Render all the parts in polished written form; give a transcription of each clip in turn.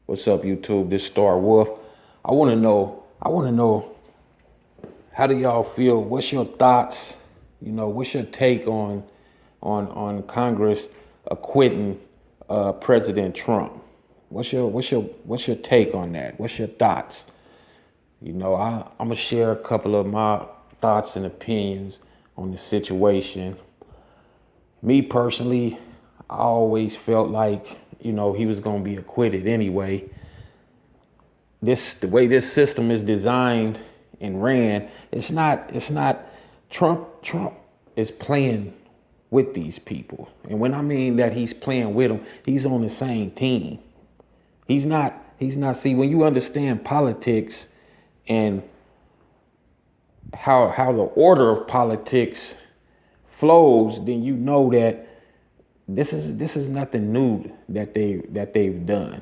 What's up, YouTube? This Star Wolf. I want to know, how do y'all feel? What's your thoughts? What's your take on Congress acquitting President Trump? What's your take on that? What's your thoughts? I'm gonna share a couple of my thoughts and opinions on the situation. Me personally, I always felt like, he was gonna be acquitted anyway. The way this system is designed and ran, it's not Trump is playing with these people. And when I mean that he's playing with them, he's on the same team. He's not, see, when you understand politics and how the order of politics flows, then you know that this is nothing new that they've done.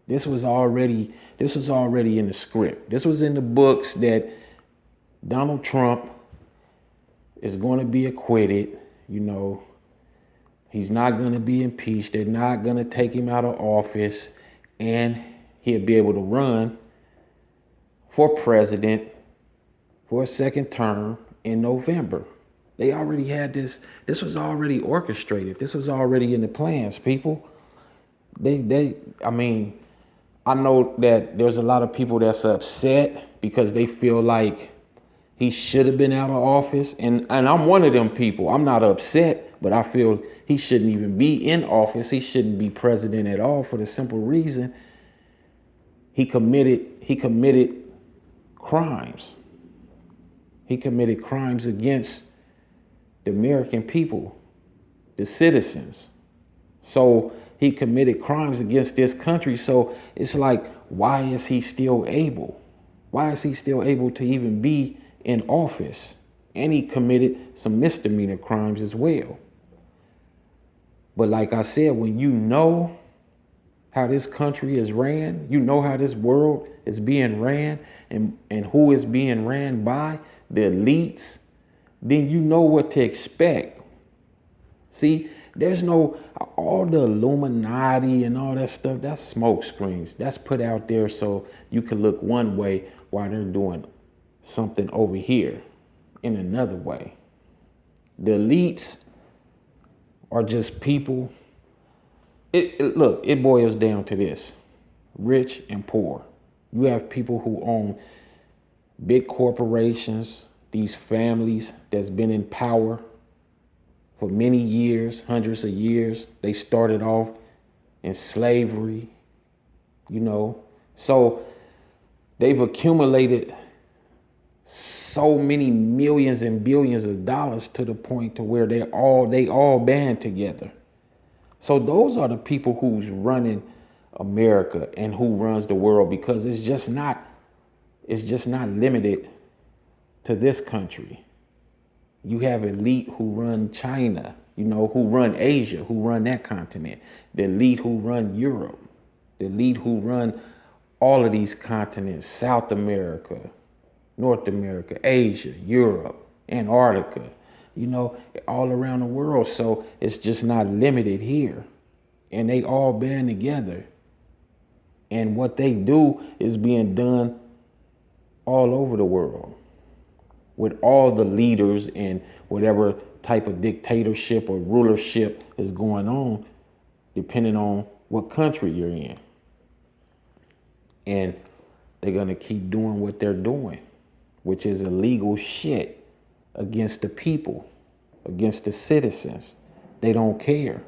This was already in the script. This was in the books that Donald Trump is going to be acquitted. He's not going to be impeached. They're not going to take him out of office, and he'll be able to run for president for a second term in November. They already had this. This was already orchestrated. This was already in the plans, people. I know that there's a lot of people that's upset because they feel like he should have been out of office. And I'm one of them people. I'm not upset, but I feel he shouldn't even be in office. He shouldn't be president at all, for the simple reason he committed crimes. He committed crimes against the American people, the citizens. So he committed crimes against this country. So it's like, why is he still able? Why is he still able to even be in office? And he committed some misdemeanor crimes as well. But like I said, when you know how this country is ran, you know how this world is being ran, and who is being ran by, the elites, then you know what to expect. See, there's no, all the Illuminati and all that stuff, that's smoke screens. That's put out there so you can look one way while they're doing something over here in another way. The elites are just people. Look, it boils down to this: rich and poor. You have people who own big corporations, these families that's been in power for many years, hundreds of years. They started off in slavery, So they've accumulated so many millions and billions of dollars to the point to where they all band together. So those are the people who's running America and who runs the world, because it's just not limited to this country. You have elite who run China, who run Asia, who run that continent. The elite who run Europe. The elite who run all of these continents: South America, North America, Asia, Europe, Antarctica, all around the world. So it's just not limited here. And they all band together. And what they do is being done all over the world, with all the leaders and whatever type of dictatorship or rulership is going on, depending on what country you're in. And they're going to keep doing what they're doing, which is illegal shit against the people, against the citizens. They don't care.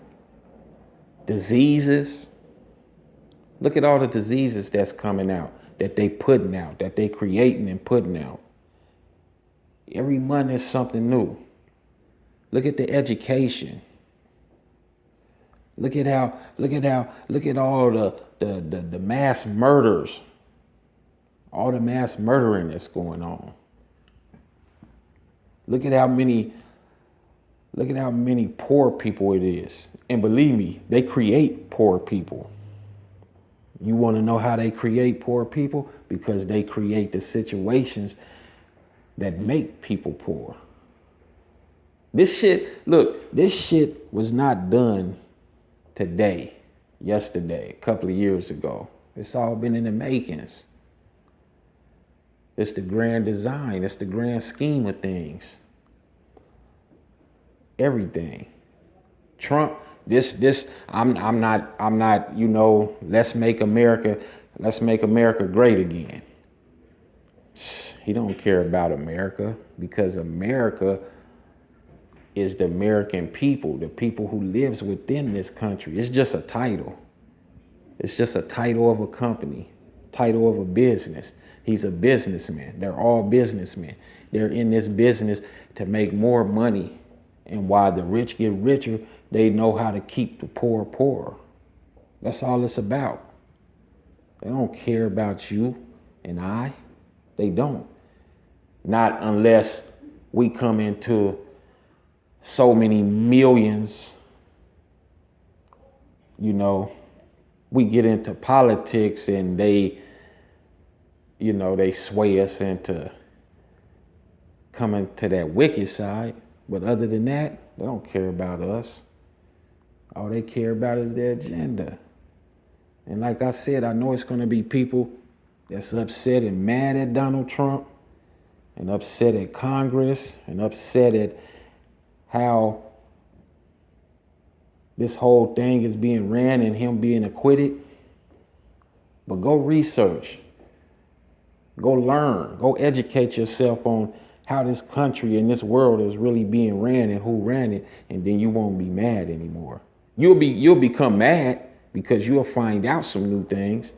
Diseases. Look at all the diseases that's coming out, that they putting out, that they creating and putting out. Every month is something new. Look at the education. Look at all the mass murders, all the mass murdering that's going on. Look at how many poor people it is. And believe me, they create poor people. You want to know how they create poor people? Because they create the situations that make people poor. This shit was not done today, yesterday, a couple of years ago. It's all been in the makings. It's the grand design. It's the grand scheme of things. Everything. Trump, I'm not, let's make America great again. He don't care about America, because America is the American people, the people who lives within this country. It's just a title. It's just a title of a company, title of a business. He's a businessman. They're all businessmen. They're in this business to make more money. And while the rich get richer, they know how to keep the poor poorer. That's all it's about. They don't care about you and I. They don't. Not unless we come into so many millions, we get into politics and they sway us into coming to that wicked side. But other than that, they don't care about us. All they care about is their agenda. And like I said, I know it's going to be people that's upset and mad at Donald Trump, and upset at Congress, and upset at how this whole thing is being ran and him being acquitted. But go research. Go learn. Go educate yourself on how this country and this world is really being ran and who ran it, and then you won't be mad anymore. You'll become mad because you'll find out some new things,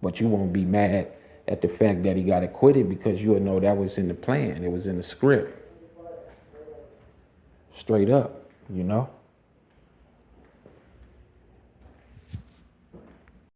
but you won't be mad at the fact that he got acquitted, because you'll know that was in the plan. It was in the script. Straight up,